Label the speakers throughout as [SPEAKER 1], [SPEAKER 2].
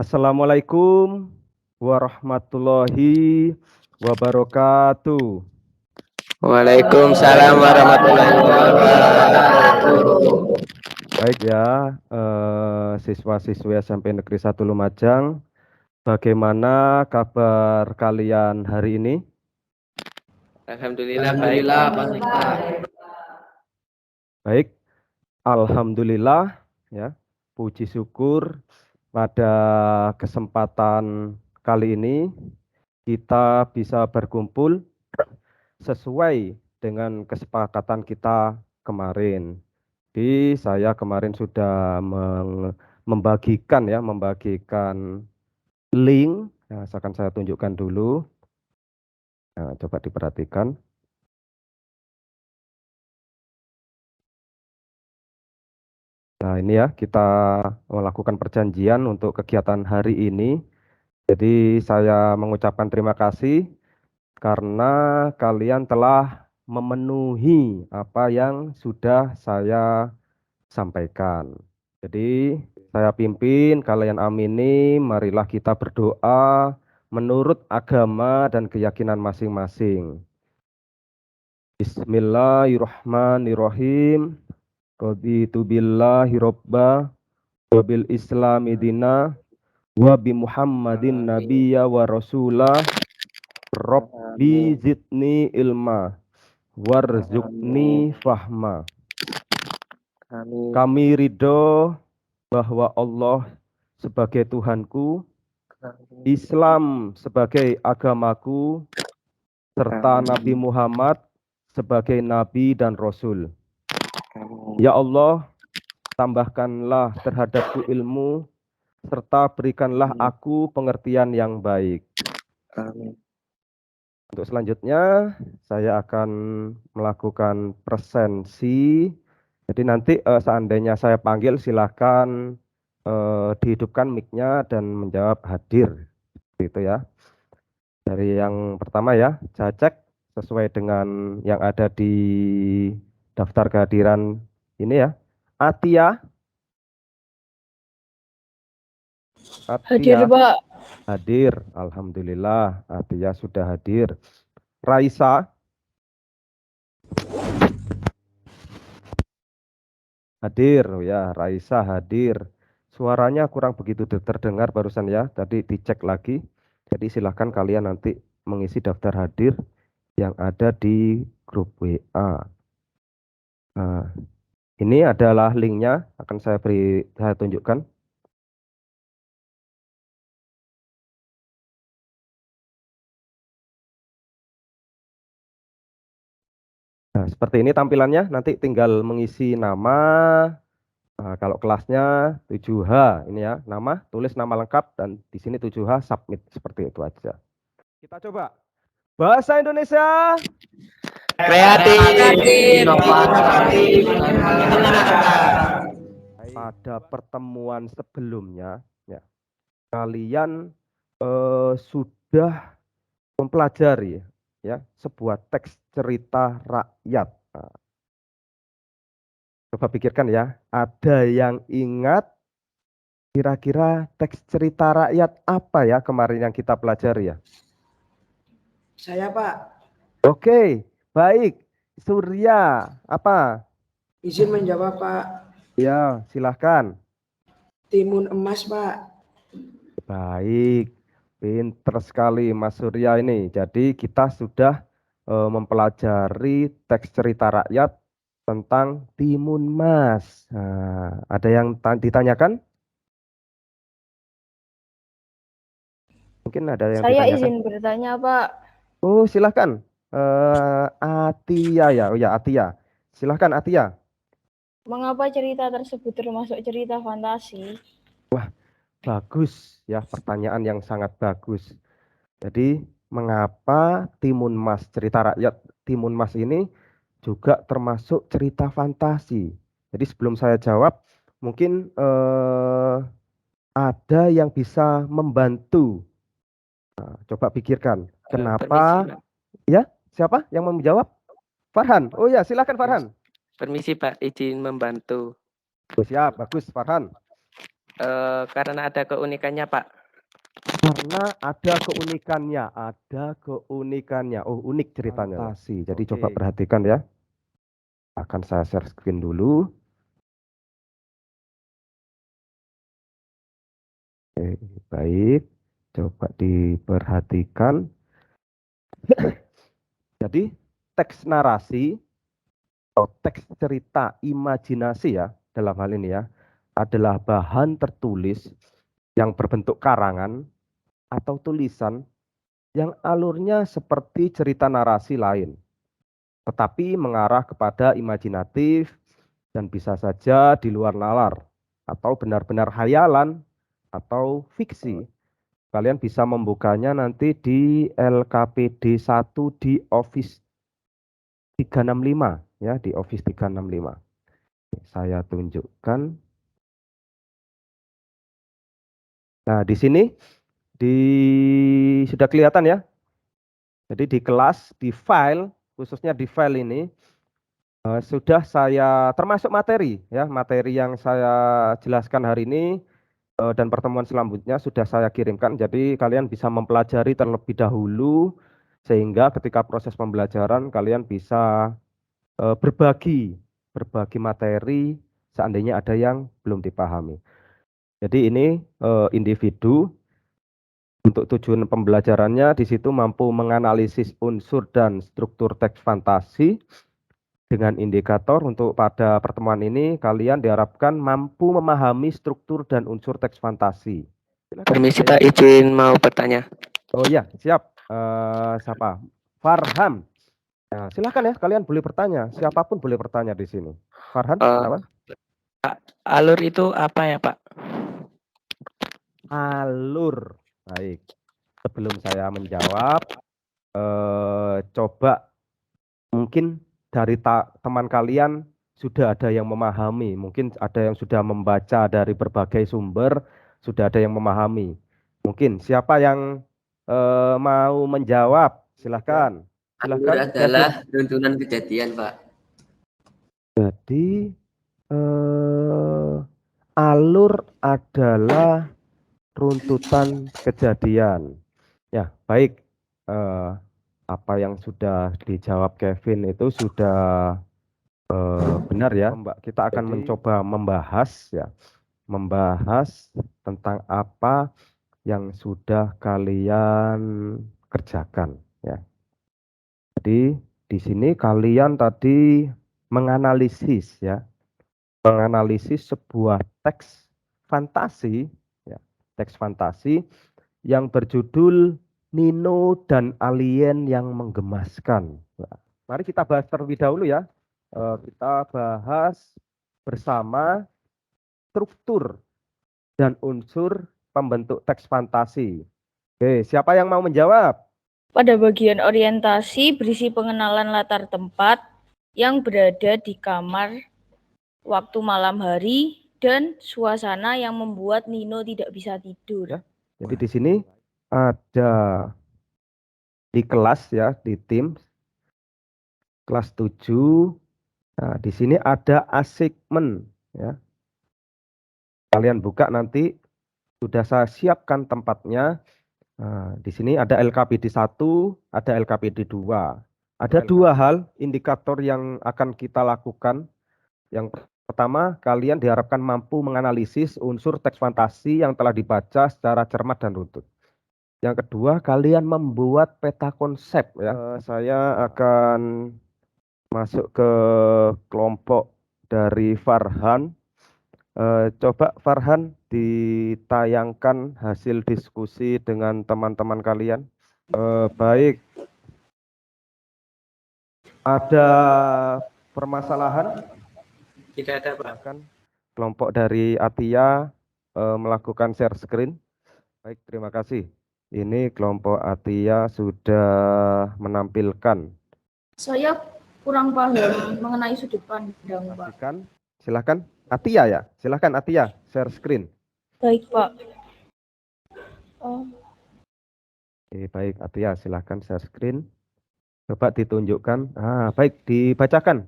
[SPEAKER 1] Assalamualaikum warahmatullahi wabarakatuh.
[SPEAKER 2] Waalaikumsalam warahmatullahi wabarakatuh.
[SPEAKER 1] Baik ya, siswa-siswi SMP Negeri 1 Lumajang, bagaimana kabar kalian hari ini?
[SPEAKER 2] Alhamdulillah baik, Pak.
[SPEAKER 1] Baik, alhamdulillah ya. Puji syukur pada kesempatan kali ini kita bisa berkumpul sesuai dengan kesepakatan kita kemarin. Jadi saya kemarin sudah membagikan link. Nah, akan saya tunjukkan dulu. Nah, coba diperhatikan. Nah, ini ya, kita melakukan perjanjian untuk kegiatan hari ini. Jadi saya mengucapkan terima kasih karena kalian telah memenuhi apa yang sudah saya sampaikan. Jadi saya pimpin, kalian amini, marilah kita berdoa menurut agama dan keyakinan masing-masing. Bismillahirrahmanirrahim. Raditu billahi robba wa bil islami dina wa bi muhammadin nabiyya wa rasulah rabbi zidni ilma warzuqni fahma.
[SPEAKER 2] Amin.
[SPEAKER 1] Kami ridho bahwa Allah sebagai Tuhanku, Islam sebagai agamaku, serta Nabi Muhammad sebagai Nabi dan Rasul. Ya Allah, tambahkanlah terhadapku ilmu, serta berikanlah aku pengertian yang baik.
[SPEAKER 2] Amin.
[SPEAKER 1] Untuk selanjutnya, saya akan melakukan presensi. Jadi nanti seandainya saya panggil, silakan dihidupkan mic-nya dan menjawab hadir. Gitu ya. Dari yang pertama ya, saya cek sesuai dengan yang ada di daftar kehadiran ini ya. Atia.
[SPEAKER 3] Hadir, Pak.
[SPEAKER 1] Hadir, alhamdulillah. Atia sudah hadir. Raisa. Hadir, oh ya, Raisa hadir. Suaranya kurang begitu terdengar barusan ya, tadi dicek lagi. Jadi silahkan kalian nanti mengisi daftar hadir yang ada di grup WA. Nah, ini adalah linknya, akan saya tunjukkan. Nah, seperti ini tampilannya, nanti tinggal mengisi nama, kalau kelasnya 7H, ini ya, nama, tulis nama lengkap, dan di sini 7H, submit, seperti itu aja. Kita coba. Bahasa Indonesia.
[SPEAKER 2] Kreatif,
[SPEAKER 3] Inovatif,
[SPEAKER 1] Pada pertemuan sebelumnya, ya, kalian sudah mempelajari ya sebuah teks cerita rakyat. Nah, coba pikirkan ya, ada yang ingat kira-kira teks cerita rakyat apa ya kemarin yang kita pelajari ya?
[SPEAKER 4] Saya, Pak.
[SPEAKER 1] Oke, baik. Surya, apa?
[SPEAKER 4] Izin menjawab, Pak.
[SPEAKER 1] Ya, silahkan.
[SPEAKER 4] Timun emas, Pak.
[SPEAKER 1] Baik, pinter sekali Mas Surya ini. Jadi kita sudah mempelajari teks cerita rakyat tentang Timun Mas. Nah, ada yang ditanyakan? Mungkin ada yang
[SPEAKER 3] Saya
[SPEAKER 1] ditanyakan.
[SPEAKER 3] izin bertanya, Pak.
[SPEAKER 1] Oh, silahkan. Atia ya, oh ya Atia. Silahkan Atia.
[SPEAKER 3] Mengapa cerita tersebut termasuk cerita fantasi?
[SPEAKER 1] Bagus ya, pertanyaan yang sangat bagus. Jadi mengapa Timun Mas, cerita rakyat Timun Mas ini juga termasuk cerita fantasi? Jadi sebelum saya jawab, mungkin ada yang bisa membantu. Nah, coba pikirkan, kenapa?
[SPEAKER 2] Permisi,
[SPEAKER 1] Ya, siapa yang mau menjawab? Farhan. Oh ya, silakan Farhan.
[SPEAKER 2] Permisi, Pak, izin membantu.
[SPEAKER 1] Oh, siap, bagus Farhan.
[SPEAKER 2] Karena ada keunikannya, Pak.
[SPEAKER 1] Karena ada keunikannya. Oh, unik ceritanya. Fantasi. Jadi coba perhatikan ya. Akan saya share screen dulu. Oke, baik. Coba diperhatikan. Jadi teks narasi atau teks cerita imajinasi ya dalam hal ini ya adalah bahan tertulis yang berbentuk karangan atau tulisan yang alurnya seperti cerita narasi lain, tetapi mengarah kepada imajinatif dan bisa saja di luar nalar atau benar-benar hayalan atau fiksi. Kalian bisa membukanya nanti di LKPD 1 di Office 365 ya, di Office 365. Saya tunjukkan. Nah, di sini sudah kelihatan ya. Jadi di kelas, di file, khususnya di file ini sudah saya termasuk materi ya, materi yang saya jelaskan hari ini dan pertemuan selanjutnya sudah saya kirimkan. Jadi kalian bisa mempelajari terlebih dahulu sehingga ketika proses pembelajaran kalian bisa berbagi materi seandainya ada yang belum dipahami. Jadi ini individu untuk tujuan pembelajarannya di situ mampu menganalisis unsur dan struktur teks fantasi dengan indikator. Untuk pada pertemuan ini kalian diharapkan mampu memahami struktur dan unsur teks fantasi. Silakan.
[SPEAKER 2] Permisi, Pak, izin mau bertanya.
[SPEAKER 1] Oh iya, siap. Siapa? Farhan. Nah, silakan ya, kalian boleh bertanya. Siapapun boleh bertanya di sini. Farhan, silakan.
[SPEAKER 2] Alur itu apa ya, Pak?
[SPEAKER 1] Alur. Baik. Sebelum saya menjawab, coba mungkin dari teman kalian sudah ada yang memahami, mungkin ada yang sudah membaca dari berbagai sumber, sudah ada yang memahami. Mungkin siapa yang mau menjawab? Silahkan.
[SPEAKER 5] Alur adalah runtunan kejadian, Pak.
[SPEAKER 1] Jadi alur adalah runtutan kejadian. Ya, baik. Apa yang sudah dijawab Kevin itu sudah benar ya, Mbak. Kita akan mencoba membahas tentang apa yang sudah kalian kerjakan ya. Jadi di sini kalian tadi menganalisis sebuah teks fantasi ya, teks fantasi yang berjudul Nino dan Alien yang Menggemaskan. Nah, mari kita bahas terlebih dahulu ya. Kita bahas bersama struktur dan unsur pembentuk teks fantasi. Oke, siapa yang mau menjawab?
[SPEAKER 3] Pada bagian orientasi berisi pengenalan latar tempat yang berada di kamar waktu malam hari dan suasana yang membuat Nino tidak bisa tidur.
[SPEAKER 1] Ya, jadi di sini ada di kelas ya, di tim kelas 7. Nah, di sini ada assignment ya. Kalian buka nanti sudah saya siapkan tempatnya. Nah, di sini ada LKPD 1, ada LKPD 2. Ada dua hal indikator yang akan kita lakukan. Yang pertama, kalian diharapkan mampu menganalisis unsur teks fantasi yang telah dibaca secara cermat dan runtut. Yang kedua, kalian membuat peta konsep ya. Saya akan masuk ke kelompok dari Farhan. Coba Farhan ditayangkan hasil diskusi dengan teman-teman kalian. Baik. Ada permasalahan?
[SPEAKER 2] Tidak ada, Pak.
[SPEAKER 1] Kelompok dari Atia melakukan share screen. Baik, terima kasih. Ini kelompok Atia sudah menampilkan.
[SPEAKER 3] Saya kurang paham mengenai sudut pandang, Pak.
[SPEAKER 1] Silakan Atia ya, silakan Atia share screen.
[SPEAKER 3] Baik, Pak.
[SPEAKER 1] Baik Atia, silakan share screen. Coba ditunjukkan. Baik, dibacakan.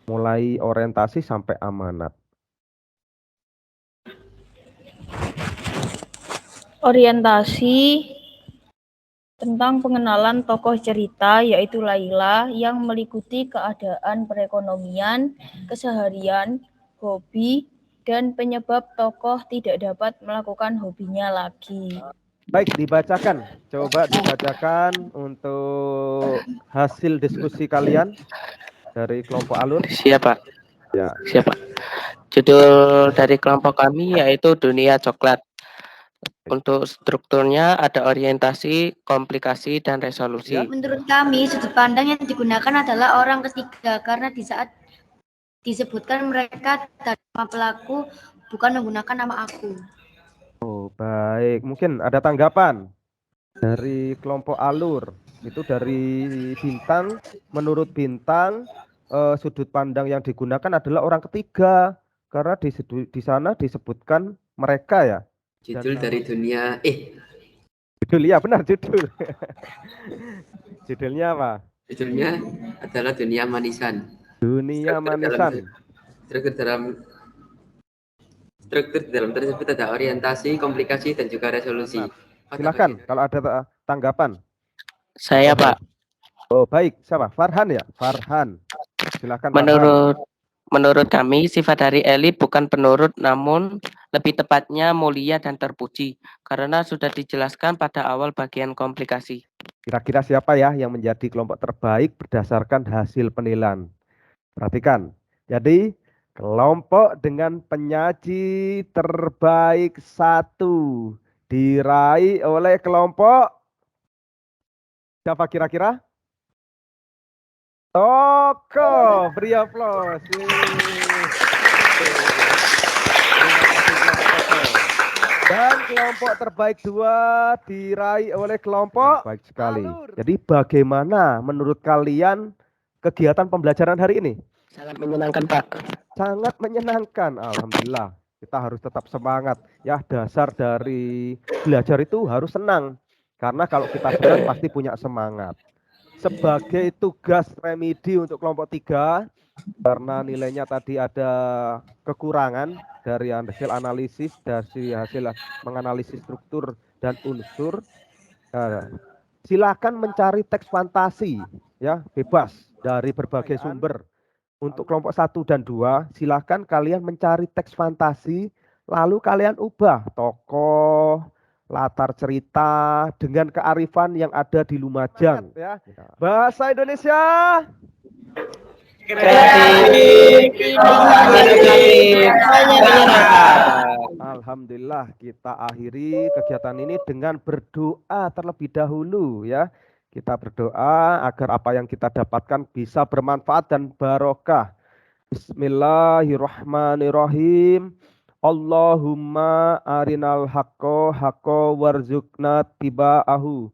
[SPEAKER 1] Mulai orientasi sampai amanat.
[SPEAKER 3] orientasi tentang pengenalan tokoh cerita yaitu Laila yang meliputi keadaan perekonomian, keseharian, hobi, dan penyebab tokoh tidak dapat melakukan hobinya lagi.
[SPEAKER 1] Baik, dibacakan. Coba dibacakan untuk hasil diskusi kalian dari kelompok Alur.
[SPEAKER 2] Siapa?
[SPEAKER 1] Ya.
[SPEAKER 2] Siapa? Judul dari kelompok kami yaitu Dunia Coklat. Untuk strukturnya ada orientasi, komplikasi, dan resolusi.
[SPEAKER 1] Ya.
[SPEAKER 6] Menurut kami, sudut pandang yang digunakan adalah orang ketiga karena di saat disebutkan mereka nama pelaku bukan menggunakan nama aku.
[SPEAKER 1] Oh, baik. Mungkin ada tanggapan dari kelompok Alur. Itu dari Bintang. Menurut Bintang, sudut pandang yang digunakan adalah orang ketiga karena di sana disebutkan mereka ya.
[SPEAKER 5] Judul dari dunia,
[SPEAKER 1] Judul ya benar judul. Judulnya apa?
[SPEAKER 5] judulnya adalah dunia manisan.
[SPEAKER 1] Dunia manisan.
[SPEAKER 5] Struktur di dalam tersebut ada orientasi, komplikasi, dan juga resolusi.
[SPEAKER 1] Silakan kalau ada tanggapan.
[SPEAKER 2] Saya, Pak.
[SPEAKER 1] Oh, baik. Siapa? Farhan ya? Farhan. Silakan Farhan.
[SPEAKER 2] Menurut kami, sifat dari Eli bukan penurut, namun lebih tepatnya mulia dan terpuji, karena sudah dijelaskan pada awal bagian komplikasi.
[SPEAKER 1] Kira-kira siapa ya yang menjadi kelompok terbaik berdasarkan hasil penilaian? Perhatikan. Jadi, kelompok dengan penyaji terbaik 1 diraih oleh kelompok siapa kira-kira? Toko, beri aplaus. Dan kelompok terbaik 2 diraih oleh kelompok baik sekali. Jadi bagaimana menurut kalian kegiatan pembelajaran hari ini?
[SPEAKER 2] Sangat menyenangkan, Pak.
[SPEAKER 1] Sangat menyenangkan, alhamdulillah. Kita harus tetap semangat. Ya, dasar dari belajar itu harus senang. Karena kalau kita senang pasti punya semangat. Sebagai tugas remedi untuk kelompok 3, karena nilainya tadi ada kekurangan dari hasil analisis, dari hasil menganalisis struktur dan unsur, silakan mencari teks fantasi, ya bebas dari berbagai sumber. Untuk kelompok 1 dan 2, silakan kalian mencari teks fantasi, lalu kalian ubah tokoh, latar cerita dengan kearifan yang ada di Lumajang. Ya. Bahasa Indonesia. Alhamdulillah, kita akhiri kegiatan ini dengan berdoa terlebih dahulu ya. Kita berdoa agar apa yang kita dapatkan bisa bermanfaat dan barokah. Bismillahirrahmanirrahim. Allahumma arinal haqqo haqqo warzuqna tiba'ahu